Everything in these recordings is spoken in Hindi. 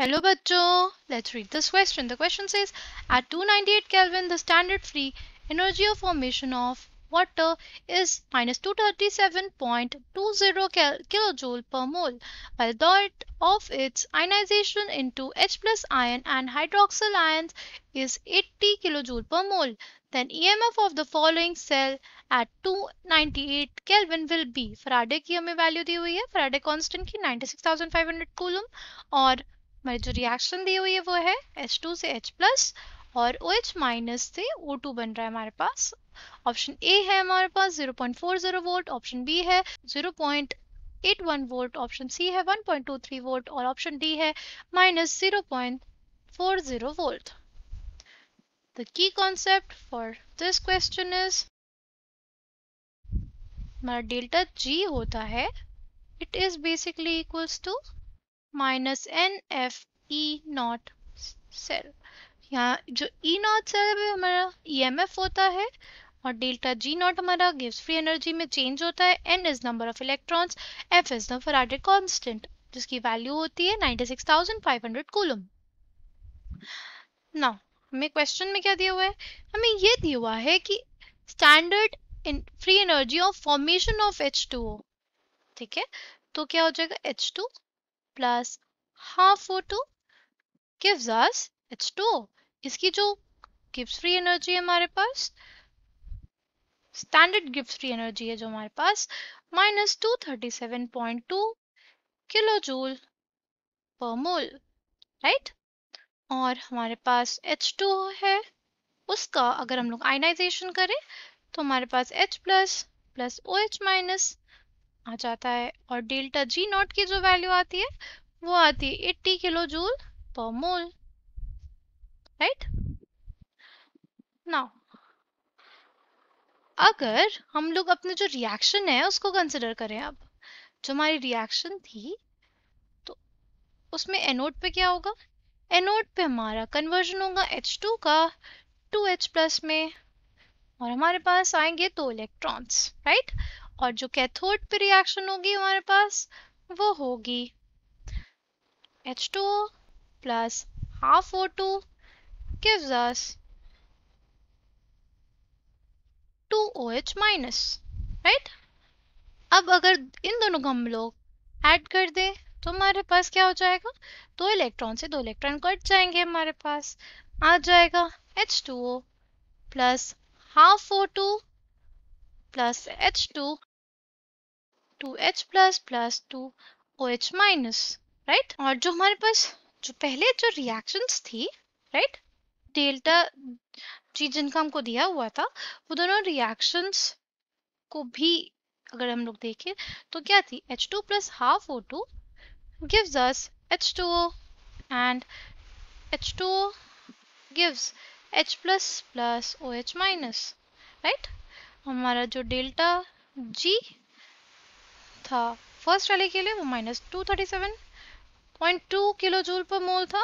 Hello bachcho, let's read this question. The question says at 298 Kelvin the standard free energy of formation of water is minus 237.20 kilojoule per mole, while that of its ionization into H plus ion and hydroxyl ions is 80 kilojoule per mole. Then EMF of the following cell at 298 Kelvin will be. Faraday की हमें वैल्यू दी हुई है, फराडे कांस्टेंट की 96,500 कूलम, और हमारी जो रिएक्शन दी हुई है वो है H2 से H प्लस और OH माइनस से O2 बन रहा है हमारे पास। ऑप्शन ए है हमारे पास 0.40 वोल्ट, ऑप्शन बी है 0.81 वोल्ट, ऑप्शन सी है 1.23 वोल्ट और ऑप्शन डी है minus 0.40 volt. The key concept for this question is हमारा डेल्टा G होता है, it is basically equals to minus N F E naught cell. यहाँ जो ई नॉट सेल है हमारा EMF होता है और डेल्टा जी नॉट हमारा गिव्स फ्री एनर्जी में चेंज होता है। N is number of electrons, F is the Faraday constant जिसकी वैल्यू होती है 96,500 कूलम। नाउ हमें क्वेश्चन में क्या दिया हुआ है, हमें ये दिया हुआ है कि standard free energy of formation of H2O। ठीक है, तो क्या हो जाएगा H2 plus half O2 gives us H2O। इसकी जो गिव्स फ्री एनर्जी है हमारे पास, स्टैंडर्ड गिव्स फ्री एनर्जी है जो हमारे पास माइनस 237.2 किलो जूल पर मोल, राइट। और हमारे पास H2O है, उसका अगर हम लोग आयनाइजेशन करें तो हमारे पास H plus plus OH minus आ जाता है और डेल्टा जी नॉट की जो वैल्यू आती है वो आती है 80 किलो जूल पर मोल, राइट। नाउ अगर हम लोग अपने जो रिएक्शन है उसको कंसिडर करें, अब जो हमारी रिएक्शन थी तो उसमें एनोड पे क्या होगा, एनोड पे हमारा कन्वर्जन होगा H2 का 2H प्लस में और हमारे पास आएंगे 2 इलेक्ट्रॉन्स, राइट। और जो कैथोड पे रिएक्शन होगी हमारे पास वो होगी H2O plus half O2 gives us 2OH minus, right. अब अगर इन दोनों को हम लोग ऐड कर दें तो हमारे पास क्या हो जाएगा, 2 इलेक्ट्रॉन से 2 इलेक्ट्रॉन कट जाएंगे, हमारे पास आ जाएगा H2O plus half O2 plus H2 2H plus plus 2OH minus, right. और जो हमारे पास जो पहले जो रिएक्शंस थी, राइट, डेल्टा जी जिनका हमको दिया हुआ था वो दोनों रिएक्शंस को भी अगर हम लोग देखें तो क्या थी, H2 plus half O2 gives us H2O and H2O gives H plus plus OH minus, right। हमारा जो डेल्टा G था फर्स्ट वाले के लिए वो माइनस 237.2 किलो जूल पर मोल था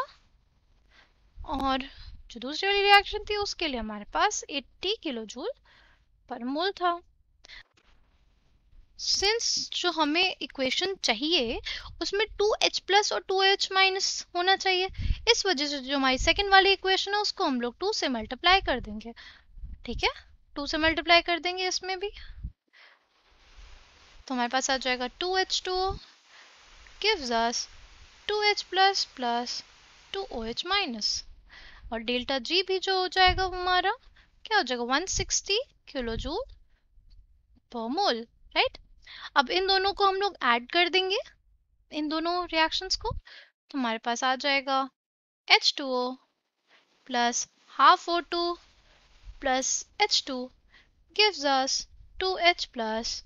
और जो दूसरी वाली रिएक्शन थी उसके लिए हमारे पास 80 किलो जूल पर मोल था। सिंस जो हमें इक्वेशन चाहिए उसमें 2H प्लस और 2H माइनस होना चाहिए, इस वजह से जो हमारी सेकंड वाली इक्वेशन है उसको हम लोग 2 से मल्टीप्लाई कर देंगे, ठीक है। 2 से मल्टीप्लाई कर देंगे इसमें भी तो हमारे पास आ जाएगा 2H2O gives us 2H plus plus 2OH minus और डेल्टा जी भी जो हो जाएगा हमारा क्या हो जाएगा 160 किलो जूल पर मोल, राइट। अब इन दोनों को हम लोग ऐड कर देंगे, इन दोनों रिएक्शंस को, तो हमारे पास आ जाएगा H2O plus half O2 plus H2 gives us 2H plus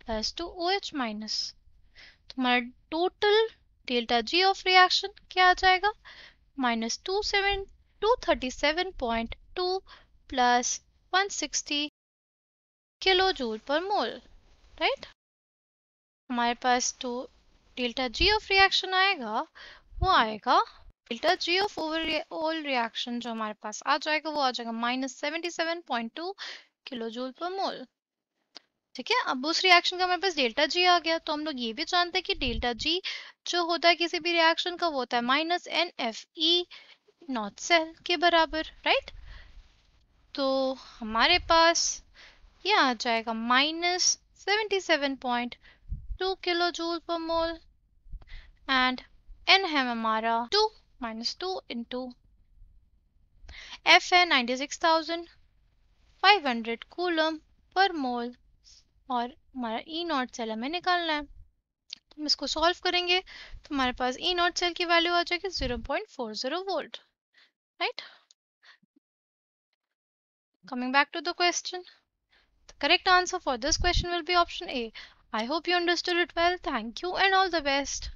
plus 2OH minus. तो हमारा total delta G of reaction क्या आ जाएगा, माइनस 237.2 प्लस 160 किलो जूल पर मोल, राइट। हमारे पास तो डेल्टा जी ऑफ रिएक्शन आएगा वो आएगा delta G of overall reaction जो हमारे पास आ जाएगा वो आ जाएगा माइनस 77.2 किलो जूल पर मोल। ठीक है, अब उस रिएक्शन का हमारे पास डेल्टा जी आ गया, तो हम लोग ये भी जानते हैं कि डेल्टा जी जो होता है किसी भी रिएक्शन का वो होता है minus N F E naught cell के बराबर, राइट। तो हमारे पास ये आ जाएगा -77.2 किलो जूल पर मोल एंड एन है हमारा 2 -2 इंटू एफ है 96,500 कूलम पर मोल और हमारा ई नॉट सेल हमें निकालना है। तो हम इसको सॉल्व करेंगे तो हमारे पास ई नॉट सेल की वैल्यू आ जाएगी 0.40 volt, right. Coming back to the question, the correct answer for this question will be option A. I hope you understood it well. Thank you and all the best.